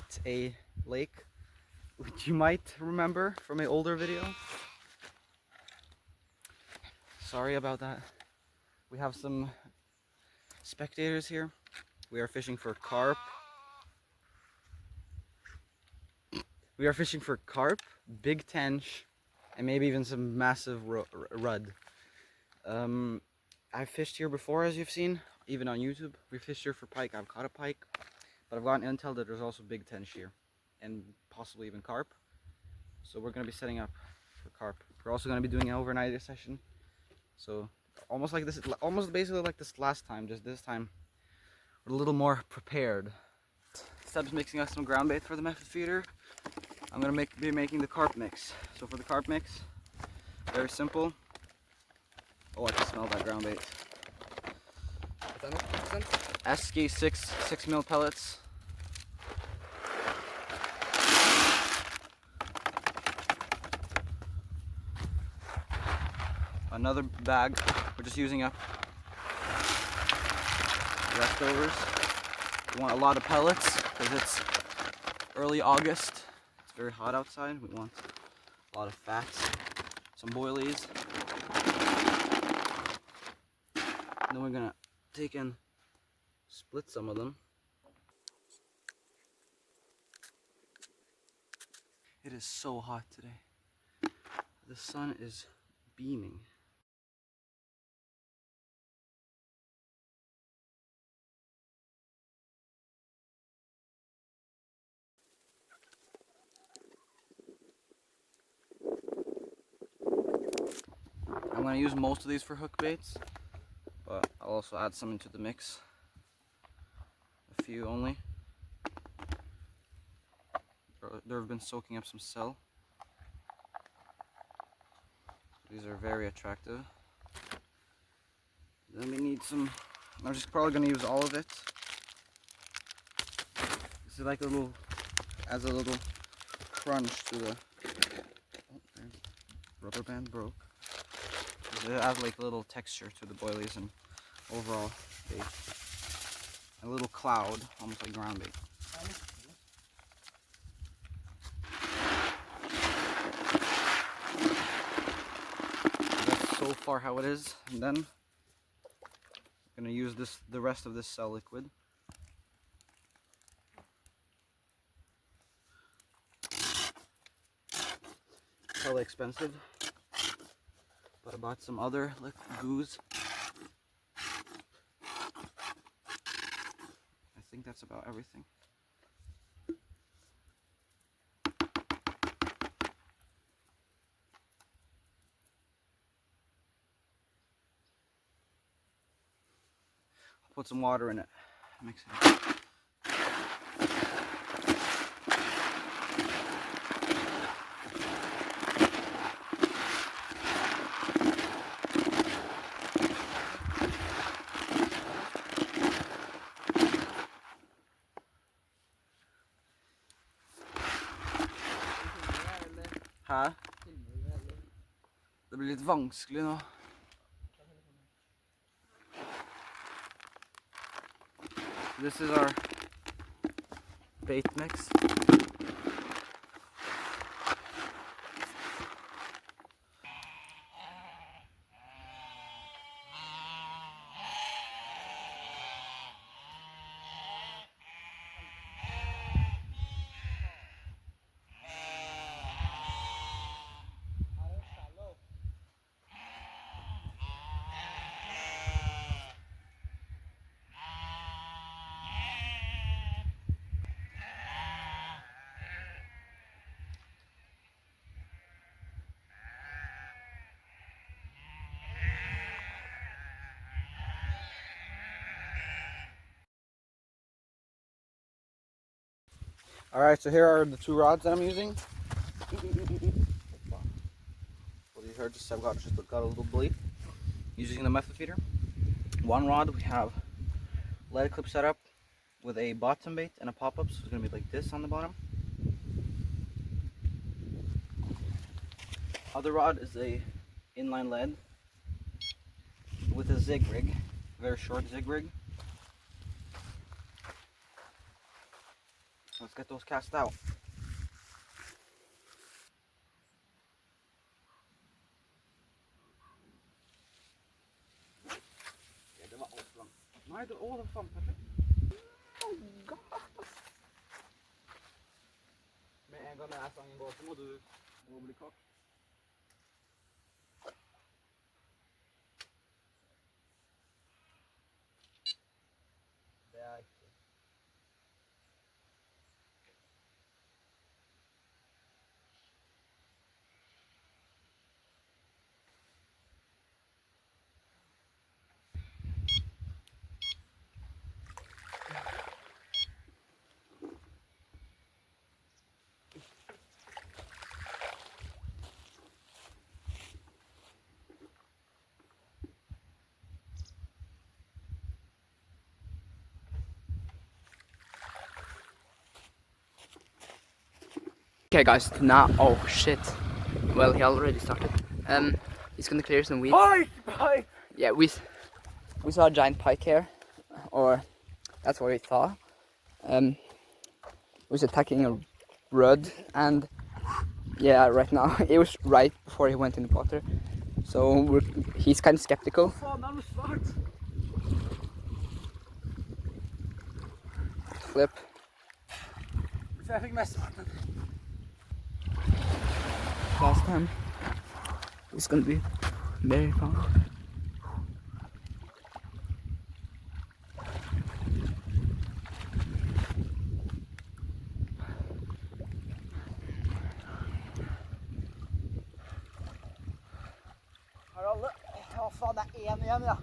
at a lake, which you might remember from an older video. Sorry about that. We have some spectators here. We are fishing for carp. We are fishing for carp, big tench, and maybe even some massive rudd. I've fished here before, as you've seen, even on YouTube. We fished here for pike. I've caught a pike, but I've gotten intel that there's also big tench here, and possibly even carp. So we're going to be setting up for carp. We're also going to be doing an overnight session. So almost like this, almost basically like this last time, just this time we're a little more prepared. Seb's mixing us some ground bait for the method feeder. I'm going to be making the carp mix. So for the carp mix, very simple. Oh, I can smell that ground bait. SK6 6mm pellets. Another bag. We're just using up leftovers. We want a lot of pellets because it's early August. It's very hot outside. We want a lot of fats, some boilies. And then we're gonna take and split some of them. It is so hot today. The sun is beaming. I'm going to use most of these for hook baits, but I'll also add some into the mix. A few only. They've been soaking up some cell. These are very attractive. Then we need some, I'm just probably going to use all of it. This is like a little, adds a little crunch to the, oh, rubber band broke. It adds like a little texture to the boilies and overall bait. A little cloud, almost like ground bait. That's so far how it is, and then I'm gonna use the rest of this cell liquid. Hella expensive, but I bought some other goos. I think that's about everything. I'll put some water in it. Mix it. Hæ? Det blir litt vanskelig nå. This is our bait mix. Alright, so here are the two rods that I'm using. Well, you heard just I've got a little bleed. Using the method feeder. One rod we have lead clip setup with a bottom bait and a pop-up, so it's gonna be like this on the bottom. Other rod is a inline lead with a zig rig, very short zig rig. Let's get those cast out. Ja, det var alt for langt. Nei, det var perfekt. Oh god! Med en gang jeg stangen går, så må du bli kokt. Det er ikke. Okay guys, now, oh shit. Well, he already started. He's gonna clear some weeds. Pike! Yeah, we saw a giant pike here, or that's what we thought. He was attacking a rod, and yeah, right now, it was right before he went in the water. So he's kind of skeptical. Flip. Så jeg fikk mesteparten. Last time, it's gonna be very fun. Har alle? Å faen, det er en igjen, ja.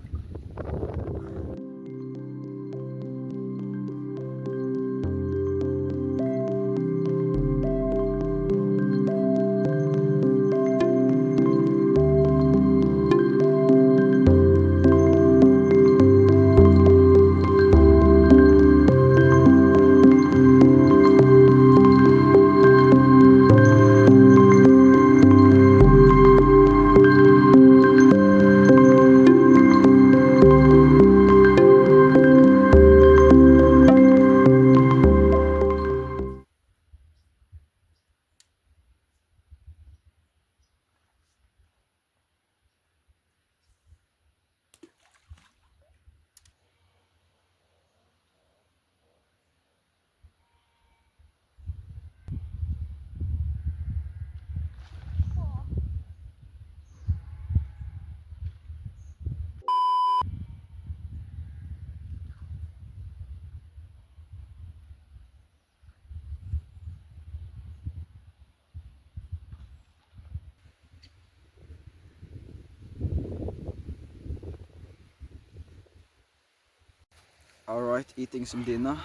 Alright, eating some dinner.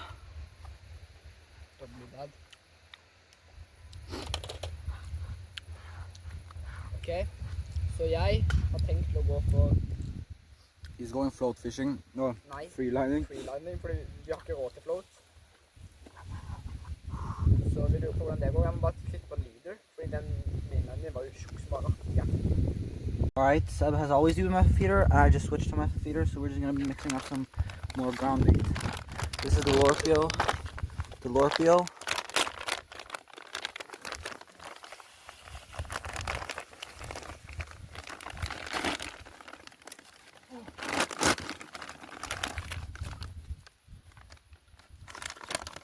Don't be bad. Ok, så jeg har tenkt til å gå for He's going float fishing. No, nei, freelining. freelining, fordi vi har ikke råd til float. Så vi lurer på hvordan det går. Jeg må bare klikke på leader, fordi den linjen var jo tjukk som bare. Ja. Alright, Seb has always used method feeder, and I just switched to method feeder, so we're just going to be mixing up some more ground bait. This is the Lorpio. The Lorpio.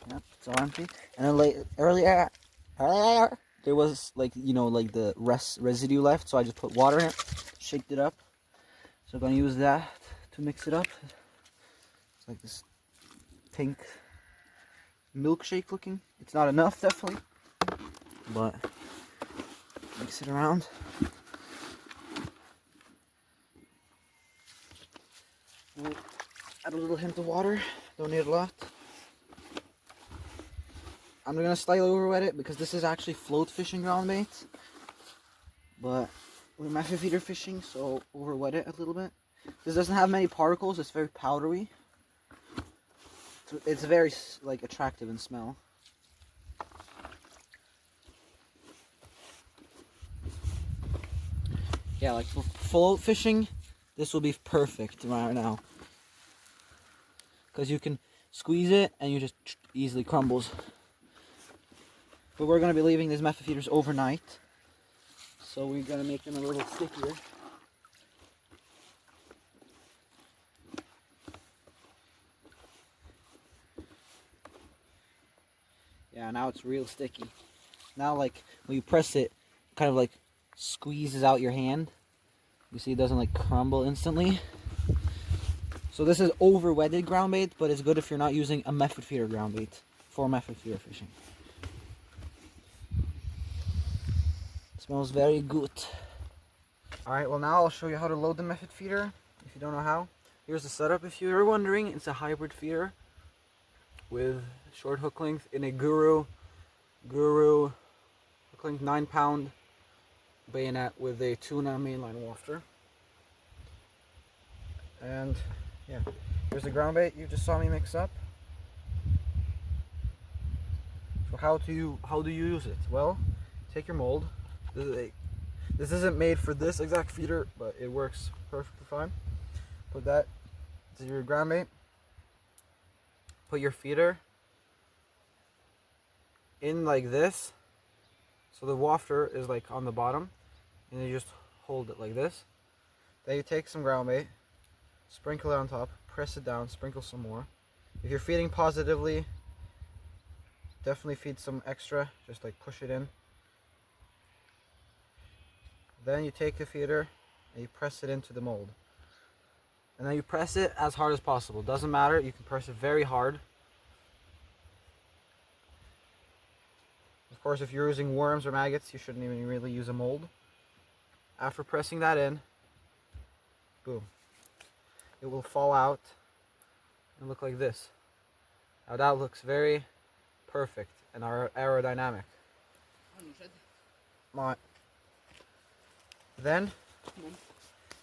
Yep, it's all empty. And then earlier, there was like, you know, like the residue left, so I just put water in it, shaked it up. So I'm gonna use that to mix it up. It's like this pink milkshake looking. It's not enough, definitely, but mix it around. We'll add a little hint of water. Don't need a lot. I'm gonna slightly over wet it because this is actually float fishing ground bait, but we're method feeder fishing, so over wet it a little bit. This doesn't have many particles. It's very powdery. It's very like attractive in smell. Yeah, like for float fishing, this will be perfect right now because you can squeeze it and you just easily crumbles. But we're going to be leaving these method feeders overnight. So we're going to make them a little stickier. Yeah, now it's real sticky. Now, like, when you press it, it kind of like squeezes out your hand. You see it doesn't like crumble instantly. So this is over wetted ground bait, but it's good if you're not using a method feeder ground bait for method feeder fishing. It smells very good. Alright, well now I'll show you how to load the method feeder if you don't know how. Here's the setup if you were wondering. It's a hybrid feeder with short hook length in a Guru hook length 9-pound bayonet with a tuna mainline wafter. And yeah, here's the ground bait you just saw me mix up. So how do you use it? Well, take your mold. This isn't made for this exact feeder, but it works perfectly fine. Put that to your ground bait. Put your feeder in like this, so the wafter is like on the bottom, and you just hold it like this. Then you take some ground bait, sprinkle it on top, press it down, sprinkle some more. If you're feeding positively, definitely feed some extra, just like push it in. Then you take the feeder and you press it into the mold. And then you press it as hard as possible. Doesn't matter, you can press it very hard. Of course, if you're using worms or maggots, you shouldn't even really use a mold. After pressing that in, boom, it will fall out and look like this. Now that looks very perfect and aerodynamic. Then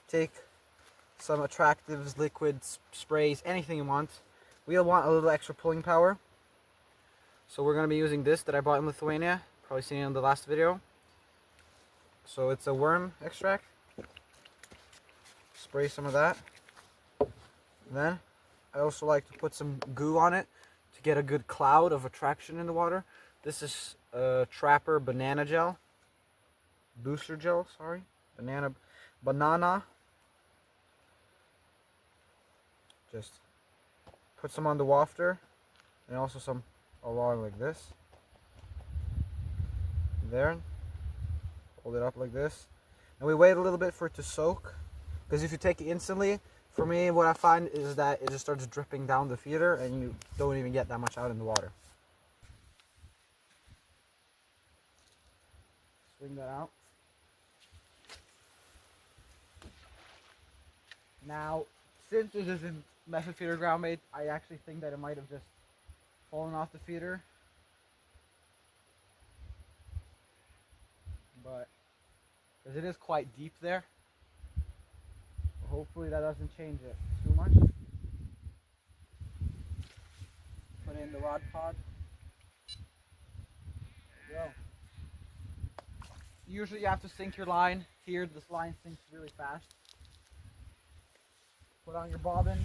take some attractives, liquids, sprays, anything you want. We'll want a little extra pulling power. So we're going to be using this that I bought in Lithuania. Probably seen it in the last video. So it's a worm extract. Spray some of that. Then I also like to put some goo on it to get a good cloud of attraction in the water. This is Trapper banana gel. Booster gel, sorry. Banana. Just put some on the wafter and also some along like this. There. Hold it up like this. And we wait a little bit for it to soak. Because if you take it instantly, for me what I find is that it just starts dripping down the feeder and you don't even get that much out in the water. Swing that out. Now, since this isn't method feeder ground bait, I actually think that it might have just fallen off the feeder. But, because it is quite deep there. Hopefully that doesn't change it too much. Put in the rod pod. There we go. Usually you have to sink your line. Here this line sinks really fast. Put on your bobbin.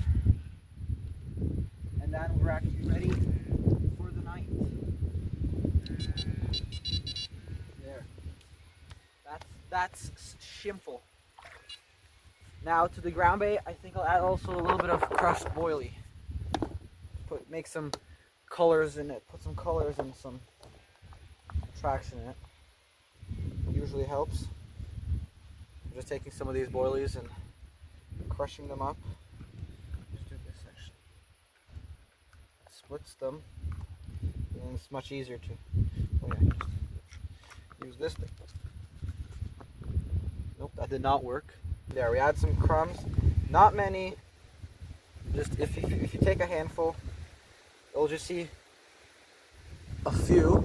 And then we're actually ready for the night. There. That's simple. Now to the ground bait, I think I'll add also a little bit of crushed boilie. Make some colors in it. Put some colors and some attraction in it. Usually helps. I'm just taking some of these boilies and crushing them up. Just do this actually. Splits them, and it's much easier to. Oh yeah, just use this thing. Nope, that did not work. There, we add some crumbs. Not many. Just if you take a handful, you'll just see a few.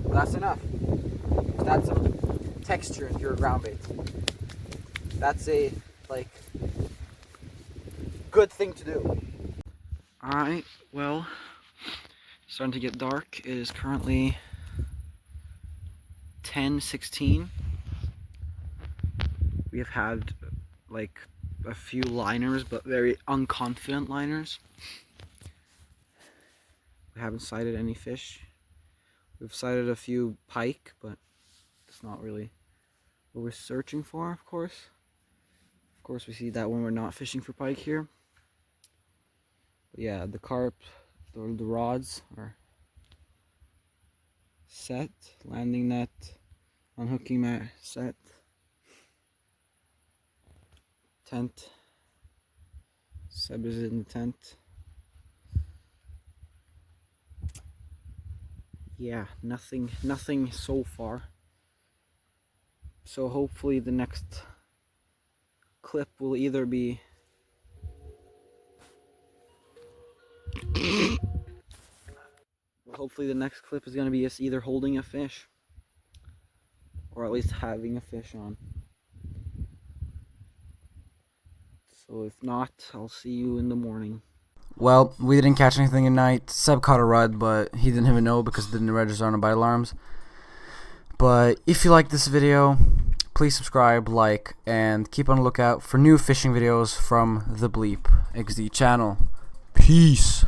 That's enough. Just add some texture into your ground bait. That's a good thing to do. Alright, well, starting to get dark. It is currently 10:16. We have had like a few liners, but very unconfident liners. We haven't sighted any fish. We've sighted a few pike, but it's not really what we're searching for, of course. Of course, we see that when we're not fishing for pike here. But yeah, the carp, the rods are set. Landing net, unhooking mat set. Tent. Seb is in the tent. Yeah, nothing so far. So hopefully the next clip will either be hopefully the next clip is going to be us either holding a fish or at least having a fish on. So if not, I'll see you in the morning. Well, we didn't catch anything at night. Seb caught a rudd, but he didn't even know because it didn't register on the bite alarms. But if you like this video, please subscribe, like, and keep on the lookout for new fishing videos from the Bleep XD channel. Peace!